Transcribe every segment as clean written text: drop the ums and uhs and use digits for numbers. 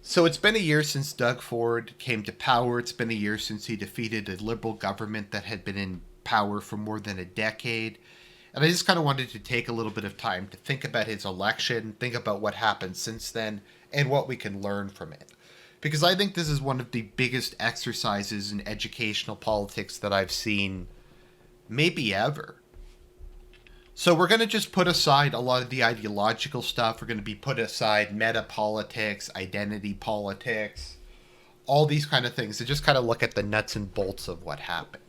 So it's been a year since Doug Ford came to power. It's been a year since he defeated a liberal government that had been in power for more than a decade. And I just kind of wanted to take a little bit of time to think about his election, think about what happened since then, and what we can learn from it. Because I think this is one of the biggest exercises in educational politics that I've seen maybe ever. So we're going to just put aside a lot of the ideological stuff. We're going to be put aside meta politics, identity politics, all these kind of things to just kind of look at the nuts and bolts of what happened.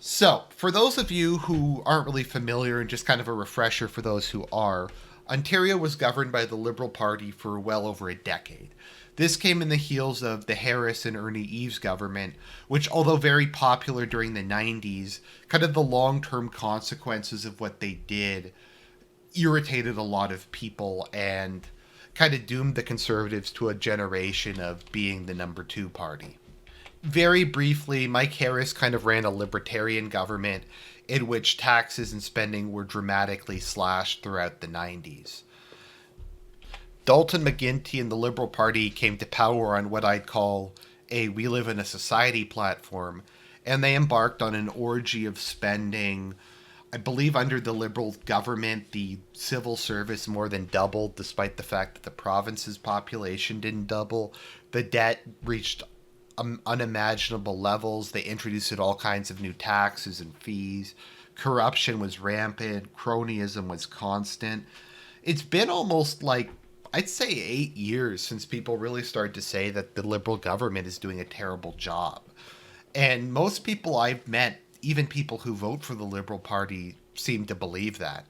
So, for those of you who aren't really familiar, and just kind of a refresher for those who are, Ontario was governed by the Liberal Party for well over a decade. This came in the heels of the Harris and Ernie Eves government, which, although very popular during the 90s, kind of the long-term consequences of what they did irritated a lot of people and kind of doomed the Conservatives to a generation of being the number two party. Very briefly, Mike Harris kind of ran a libertarian government in which taxes and spending were dramatically slashed throughout the 90s. Dalton McGuinty and the Liberal Party came to power on what I'd call a We Live in a Society platform, and they embarked on an orgy of spending. I believe under the Liberal government, the civil service more than doubled, despite the fact that the province's population didn't double. The debt reached unimaginable levels. They introduced all kinds of new taxes and fees. Corruption was rampant. Cronyism was constant. It's been almost like, I'd say 8 years since people really started to say that the Liberal government is doing a terrible job. And most people I've met, even people who vote for the Liberal Party, seem to believe that.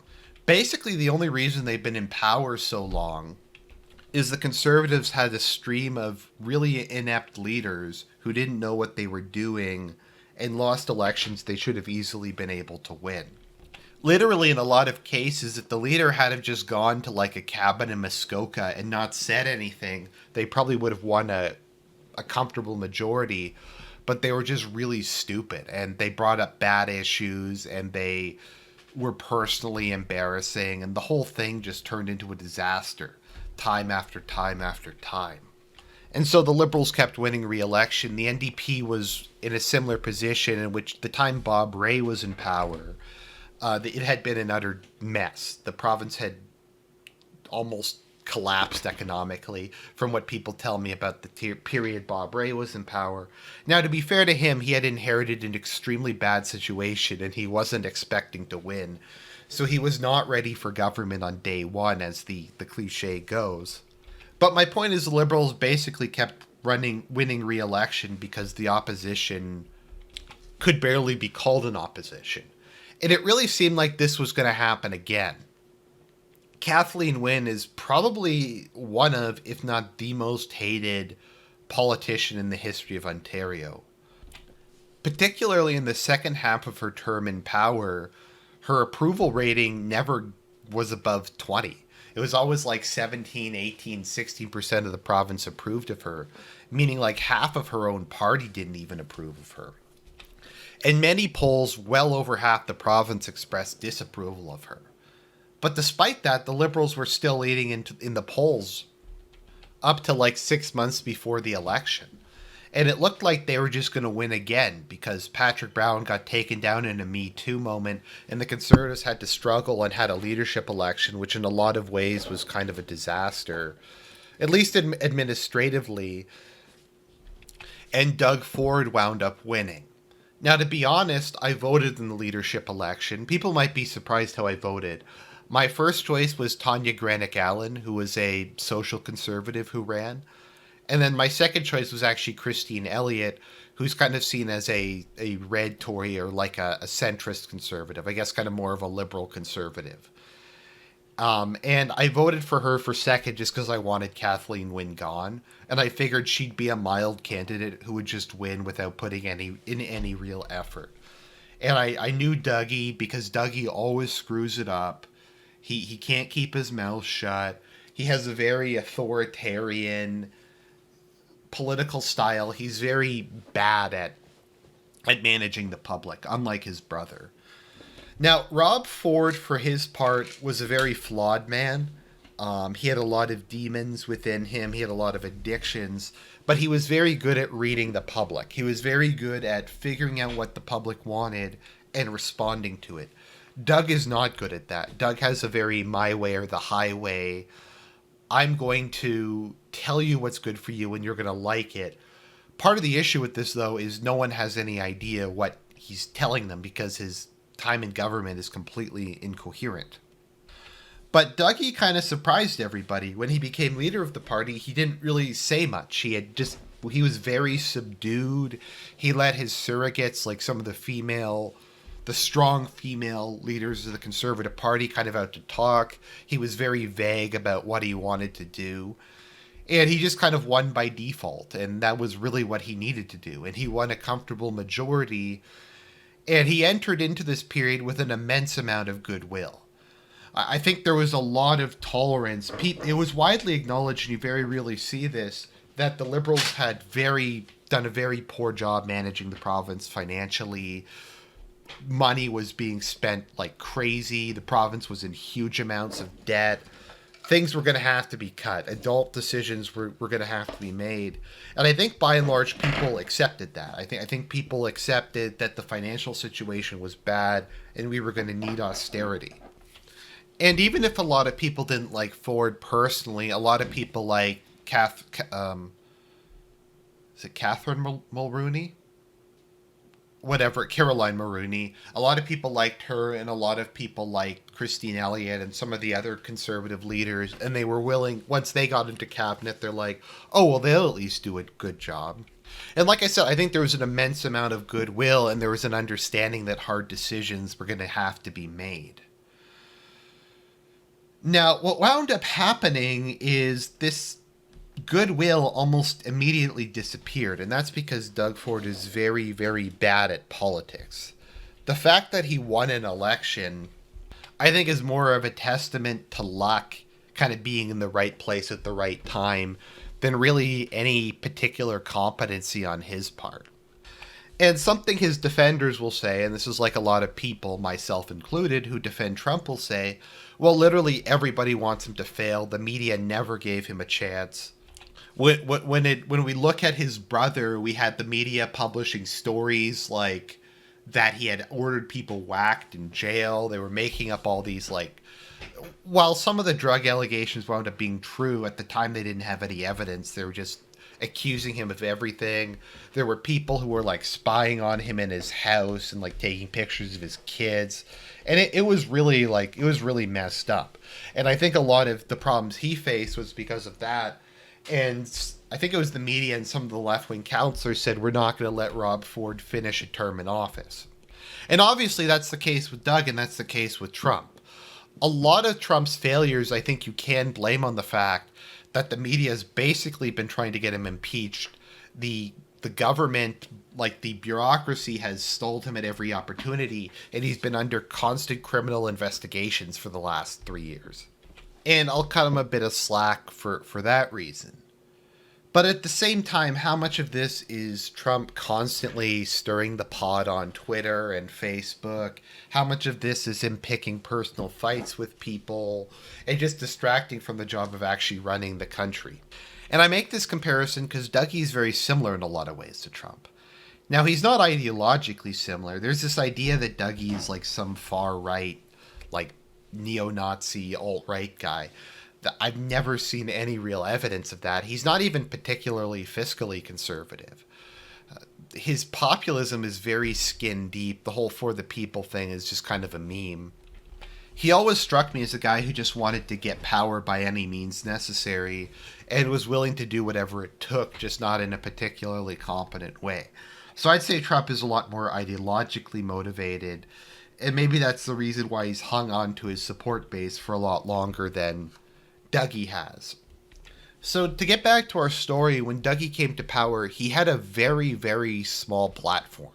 Basically, the only reason they've been in power so long is the Conservatives had a stream of really inept leaders who didn't know what they were doing and lost elections they should have easily been able to win. Literally, in a lot of cases, if the leader had have just gone to like a cabin in Muskoka and not said anything, they probably would have won a comfortable majority, but they were just really stupid and they brought up bad issues and they were personally embarrassing and the whole thing just turned into a disaster time after time after time. And so the Liberals kept winning re-election. The NDP was in a similar position in which the time Bob Rae was in power, it had been an utter mess. The province had almost collapsed economically from what people tell me about the period Bob Rae was in power. Now, to be fair to him, he had inherited an extremely bad situation and he wasn't expecting to win. So he was not ready for government on day one, as the cliche goes. But my point is the Liberals basically kept winning re-election because the opposition could barely be called an opposition. And it really seemed like this was going to happen again. Kathleen Wynne is probably one of, if not the most hated politician in the history of Ontario. Particularly in the second half of her term in power, her approval rating never was above 20. It was always like 17, 18, 16% of the province approved of her, meaning like half of her own party didn't even approve of her. In many polls, well over half the province expressed disapproval of her. But despite that, the Liberals were still leading in the polls up to like 6 months before the election. And it looked like they were just going to win again because Patrick Brown got taken down in a Me Too moment and the Conservatives had to struggle and had a leadership election, which in a lot of ways was kind of a disaster, at least administratively. And Doug Ford wound up winning. Now, to be honest, I voted in the leadership election. People might be surprised how I voted. My first choice was Tanya Granick-Allen, who was a social conservative who ran. And then my second choice was actually Christine Elliott, who's kind of seen as a red Tory or like a centrist conservative, I guess kind of more of a liberal conservative. And I voted for her for second just because I wanted Kathleen Wynne gone. And I figured she'd be a mild candidate who would just win without putting in any real effort. And I knew Dougie because Dougie always screws it up. He can't keep his mouth shut. He has a very authoritarian political style. He's very bad at managing the public, unlike his brother. Now, Rob Ford, for his part, was a very flawed man. He had a lot of demons within him. He had a lot of addictions, but he was very good at reading the public. He was very good at figuring out what the public wanted and responding to it. Doug is not good at that. Doug has a very my way or the highway. I'm going to tell you what's good for you and you're going to like it. Part of the issue with this, though, is no one has any idea what he's telling them because his time in government is completely incoherent. But Dougie kind of surprised everybody. When he became leader of the party, he didn't really say much. He was very subdued. He let his surrogates, like some of the strong female leaders of the Conservative Party, kind of out to talk. He was very vague about what he wanted to do. And he just kind of won by default. And that was really what he needed to do. And he won a comfortable majority. And he entered into this period with an immense amount of goodwill. I think there was a lot of tolerance. It was widely acknowledged, and you very rarely see this, that the Liberals had done a very poor job managing the province financially. Money was being spent like crazy. The province was in huge amounts of debt. Things were going to have to be cut. Adult decisions were going to have to be made. And I think by and large people accepted that. I think people accepted that the financial situation was bad and we were going to need austerity. And even if a lot of people didn't like Ford personally, a lot of people like Catherine Mulroney? Whatever, Caroline Mulroney. A lot of people liked her, and a lot of people liked Christine Elliott and some of the other conservative leaders, and they were willing, once they got into cabinet, they're like, oh, well, they'll at least do a good job. And like I said, I think there was an immense amount of goodwill, and there was an understanding that hard decisions were going to have to be made. Now, what wound up happening is this goodwill almost immediately disappeared, and that's because Doug Ford is very, very bad at politics. The fact that he won an election, I think, is more of a testament to luck, kind of being in the right place at the right time, than really any particular competency on his part. And something his defenders will say, and this is like a lot of people, myself included, who defend Trump will say, well, literally everybody wants him to fail. The media never gave him a chance. When we look at his brother, we had the media publishing stories like that he had ordered people whacked in jail. They were making up all these, like, while some of the drug allegations wound up being true, at the time they didn't have any evidence. They were just accusing him of everything. There were people who were like spying on him in his house and like taking pictures of his kids. And it was really messed up. And I think a lot of the problems he faced was because of that. And I think it was the media and some of the left-wing counselors said, we're not going to let Rob Ford finish a term in office. And obviously that's the case with Doug, and that's the case with Trump. A lot of Trump's failures, I think you can blame on the fact that the media has basically been trying to get him impeached. The government, like the bureaucracy, has stalled him at every opportunity, and he's been under constant criminal investigations for the last 3 years. And I'll cut him a bit of slack for that reason. But at the same time, how much of this is Trump constantly stirring the pot on Twitter and Facebook? How much of this is him picking personal fights with people and just distracting from the job of actually running the country? And I make this comparison because Dougie's very similar in a lot of ways to Trump. Now, he's not ideologically similar. There's this idea that Dougie is like some far-right, like neo-Nazi, alt-right guy. I've never seen any real evidence of that. He's not even particularly fiscally conservative. His populism is very skin deep. The whole for the people thing is just kind of a meme. He always struck me as a guy who just wanted to get power by any means necessary and was willing to do whatever it took, just not in a particularly competent way. So I'd say Trump is a lot more ideologically motivated, and maybe that's the reason why he's hung on to his support base for a lot longer than Dougie has. So to get back to our story, when Dougie came to power, he had a very, very small platform.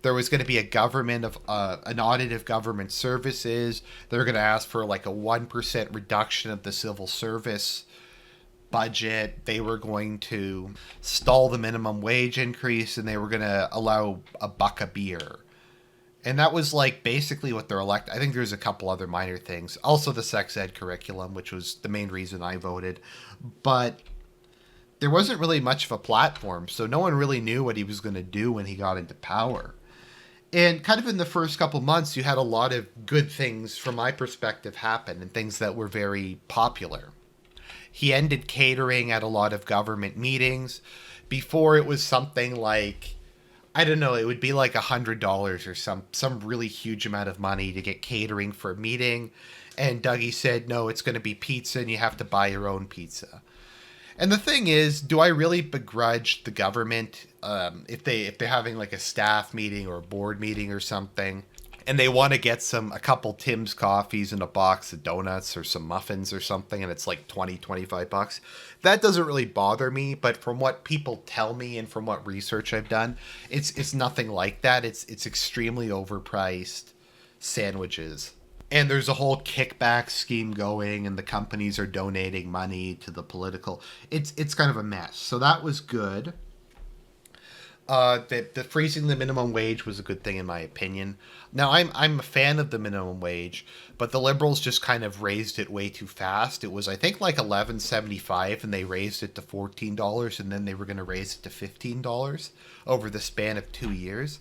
There was going to be a government of an audit of government services. They were going to ask for like a 1% reduction of the civil service budget. They were going to stall the minimum wage increase, and they were going to allow a buck a beer. And that was like basically what they're I think there's a couple other minor things. Also the sex ed curriculum, which was the main reason I voted. But there wasn't really much of a platform, so no one really knew what he was going to do when he got into power. And kind of in the first couple months, you had a lot of good things from my perspective happen and things that were very popular. He ended catering at a lot of government meetings. Before it was something like, I don't know, it would be like $100 or some really huge amount of money to get catering for a meeting. And Dougie said, no, it's going to be pizza and you have to buy your own pizza. And the thing is, do I really begrudge the government if they're having like a staff meeting or a board meeting or something, and they want to get a couple Tim's coffees and a box of donuts or some muffins or something, and it's like $25? That doesn't really bother me, but from what people tell me and from what research I've done, it's nothing like that. It's extremely overpriced sandwiches. And there's a whole kickback scheme going, and the companies are donating money to the political. It's kind of a mess. So that was good. The freezing the minimum wage was a good thing in my opinion. Now I'm a fan of the minimum wage, but the Liberals just kind of raised it way too fast. It was I think like $11.75, and they raised it to $14, and then they were going to raise it to $15 over the span of 2 years.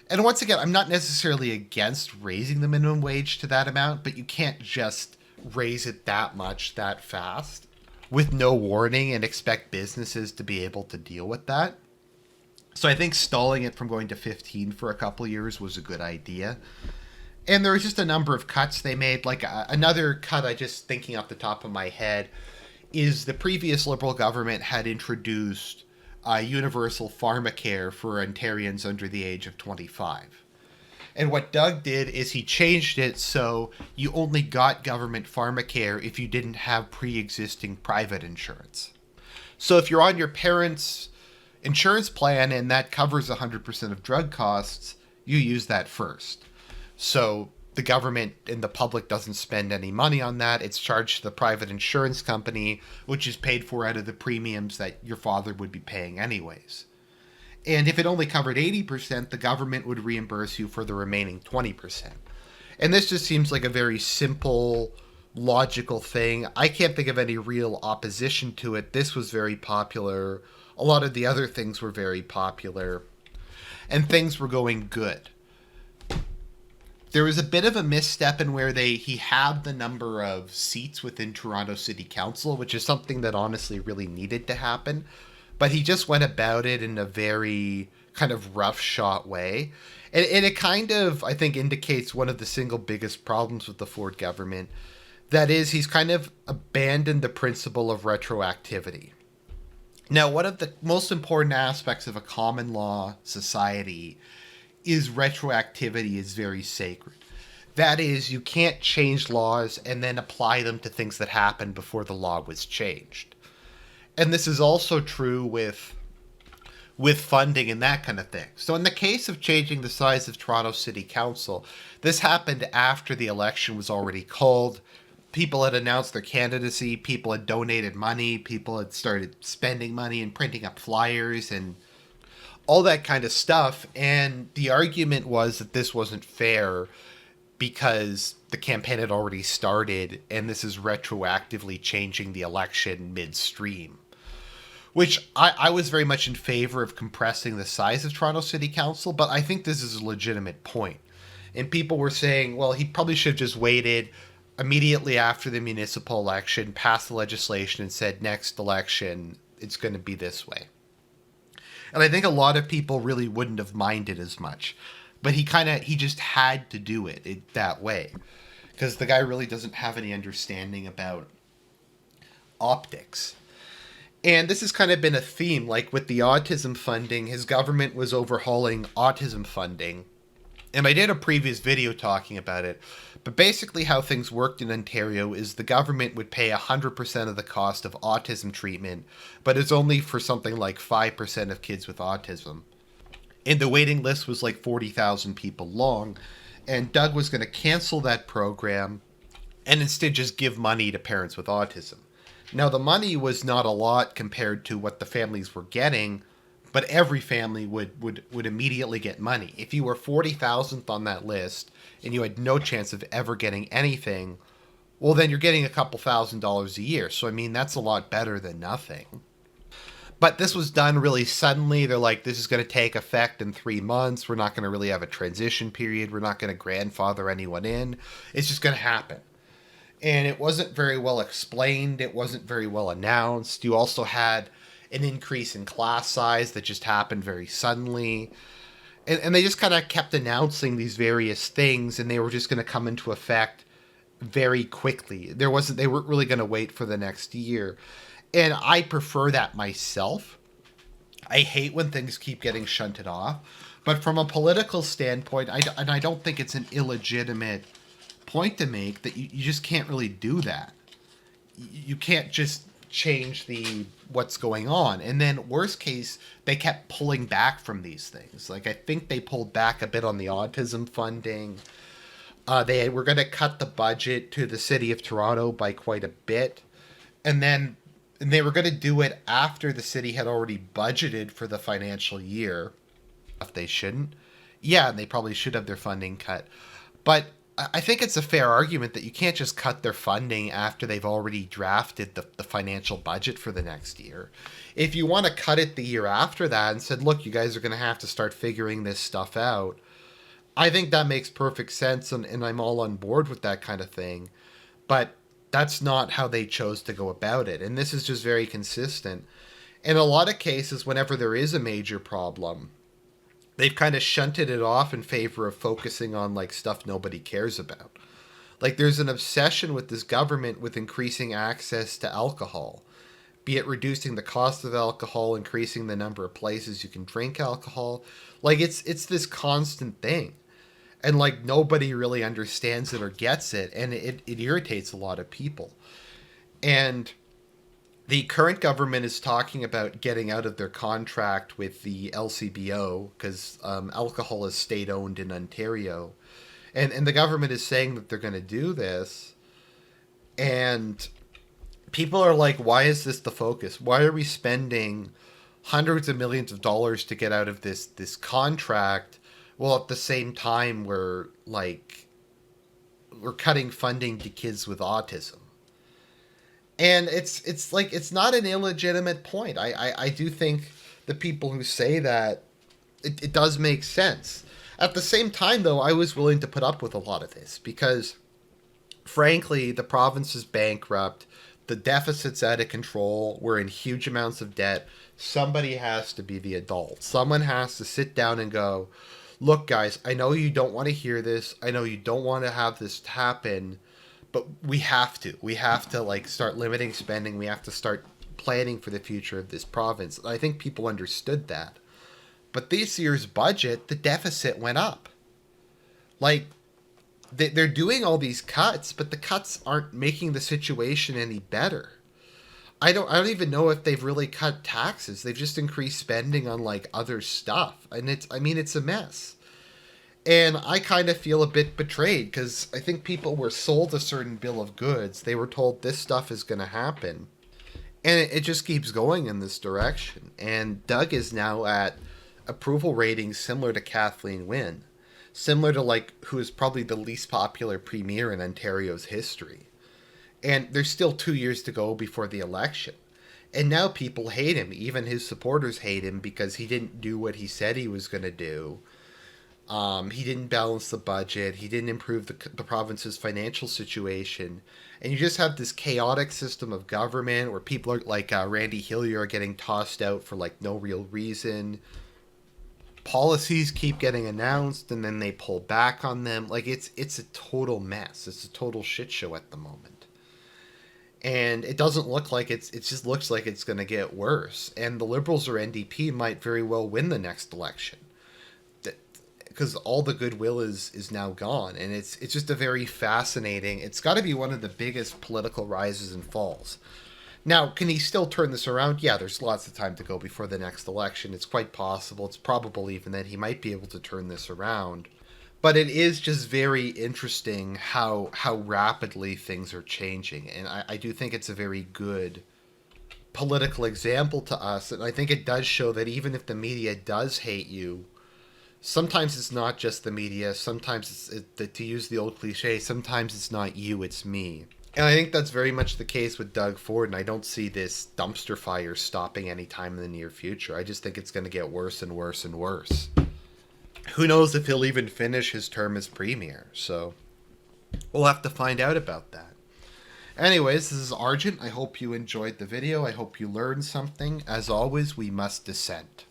And once again, I'm not necessarily against raising the minimum wage to that amount, but you can't just raise it that much that fast with no warning and expect businesses to be able to deal with that. So I think stalling it from going to 15 for a couple years was a good idea. And there was just a number of cuts they made. Like another cut I just thinking off the top of my head is the previous Liberal government had introduced universal pharmacare for Ontarians under the age of 25. And what Doug did is he changed it so you only got government pharmacare if you didn't have pre-existing private insurance. So if you're on your parents' insurance plan and that covers 100% of drug costs, you use that first. So the government and the public doesn't spend any money on that. It's charged to the private insurance company, which is paid for out of the premiums that your father would be paying anyways. And if it only covered 80%, the government would reimburse you for the remaining 20%. And this just seems like a very simple, logical thing. I can't think of any real opposition to it. This was very popular. A lot of the other things were very popular. And things were going good. There was a bit of a misstep in where he halved the number of seats within Toronto City Council, which is something that honestly really needed to happen. But he just went about it in a very kind of roughshod way. And it kind of, I think, indicates one of the single biggest problems with the Ford government. That is, he's kind of abandoned the principle of retroactivity. Now, one of the most important aspects of a common law society is retroactivity is very sacred. That is, you can't change laws and then apply them to things that happened before the law was changed. And this is also true with funding and that kind of thing. So in the case of changing the size of Toronto City Council, this happened after the election was already called. People had announced their candidacy, people had donated money, people had started spending money and printing up flyers and all that kind of stuff. And the argument was that this wasn't fair because the campaign had already started and this is retroactively changing the election midstream. Which I was very much in favor of compressing the size of Toronto City Council, but I think this is a legitimate point. And people were saying, well, he probably should have just waited immediately after the municipal election, passed the legislation and said, next election, it's going to be this way. And I think a lot of people really wouldn't have minded as much. But he just had to do it that way. Because the guy really doesn't have any understanding about optics. And this has kind of been a theme, like with the autism funding, his government was overhauling autism funding. And I did a previous video talking about it. But basically how things worked in Ontario is the government would pay 100% of the cost of autism treatment, but it's only for something like 5% of kids with autism. And the waiting list was like 40,000 people long. And Doug was going to cancel that program and instead just give money to parents with autism. Now, the money was not a lot compared to what the families were getting, but every family would immediately get money. If you were 40,000th on that list and you had no chance of ever getting anything, well, then you're getting a couple $1,000s a year. So, I mean, that's a lot better than nothing. But this was done really suddenly. They're like, this is going to take effect in 3 months. We're not going to really have a transition period. We're not going to grandfather anyone in. It's just going to happen. And it wasn't very well explained. It wasn't very well announced. You also had an increase in class size that just happened very suddenly. And they just kind of kept announcing these various things, and they were just going to come into effect very quickly. They weren't really going to wait for the next year. And I prefer that myself. I hate when things keep getting shunted off. But from a political standpoint, I don't think it's an illegitimate point to make that you just can't really do that. You can't just change what's going on. And then worst case, they kept pulling back from these things. Like, I think they pulled back a bit on the autism funding. They were going to cut the budget to the city of Toronto by quite a bit. And they were going to do it after the city had already budgeted for the financial year. If they shouldn't. Yeah, and they probably should have their funding cut. But I think it's a fair argument that you can't just cut their funding after they've already drafted the financial budget for the next year. If you want to cut it the year after that and said, look, you guys are going to have to start figuring this stuff out, I think that makes perfect sense, and I'm all on board with that kind of thing. But that's not how they chose to go about it. And this is just very consistent. In a lot of cases, whenever there is a major problem, they've kind of shunted it off in favor of focusing on like stuff nobody cares about. Like, there's an obsession with this government with increasing access to alcohol, be it reducing the cost of alcohol, increasing the number of places you can drink alcohol. Like, it's this constant thing. And like, nobody really understands it or gets it, and it irritates a lot of people. And the current government is talking about getting out of their contract with the LCBO because alcohol is state-owned in Ontario. And the government is saying that they're going to do this. And people are like, why is this the focus? Why are we spending hundreds of millions of dollars to get out of this contract? Well, at the same time, we're cutting funding to kids with autism. And it's like, it's not an illegitimate point. I do think the people who say that, it does make sense. At the same time, though, I was willing to put up with a lot of this because, frankly, the province is bankrupt. The deficit's out of control. We're in huge amounts of debt. Somebody has to be the adult. Someone has to sit down and go, look, guys, I know you don't want to hear this. I know you don't want to have this happen, but we have to. We have to, like, start limiting spending. We have to start planning for the future of this province. I think people understood that. But this year's budget, the deficit went up. Like, they're doing all these cuts, but the cuts aren't making the situation any better. I don't even know if they've really cut taxes. They've just increased spending on like other stuff. And it's a mess. And I kind of feel a bit betrayed because I think people were sold a certain bill of goods. They were told this stuff is going to happen. And it just keeps going in this direction. And Doug is now at approval ratings similar to Kathleen Wynne. Similar to like who is probably the least popular premier in Ontario's history. And there's still 2 years to go before the election. And now people hate him. Even his supporters hate him because he didn't do what he said he was going to do. He didn't balance the budget. He didn't improve the province's financial situation. And you just have this chaotic system of government where people are like Randy Hillier are getting tossed out for like no real reason. Policies keep getting announced and then they pull back on them. Like, it's a total mess. It's a total shit show at the moment. And it doesn't look like it just looks like it's going to get worse. And the Liberals or NDP might very well win the next election. Because all the goodwill is now gone. And it's just a very fascinating, it's got to be one of the biggest political rises and falls. Now, can he still turn this around? Yeah, there's lots of time to go before the next election. It's quite possible. It's probable even that he might be able to turn this around. But it is just very interesting how rapidly things are changing. And I do think it's a very good political example to us, and I think it does show that even if the media does hate you, sometimes it's not just the media. Sometimes to use the old cliche, sometimes it's not you, it's me. And I think that's very much the case with Doug Ford, and I don't see this dumpster fire stopping anytime in the near future. I just think it's going to get worse and worse and worse. Who knows if he'll even finish his term as premier, so we'll have to find out about that. Anyways, this is Argent. I hope you enjoyed the video. I hope you learned something. As always, we must dissent.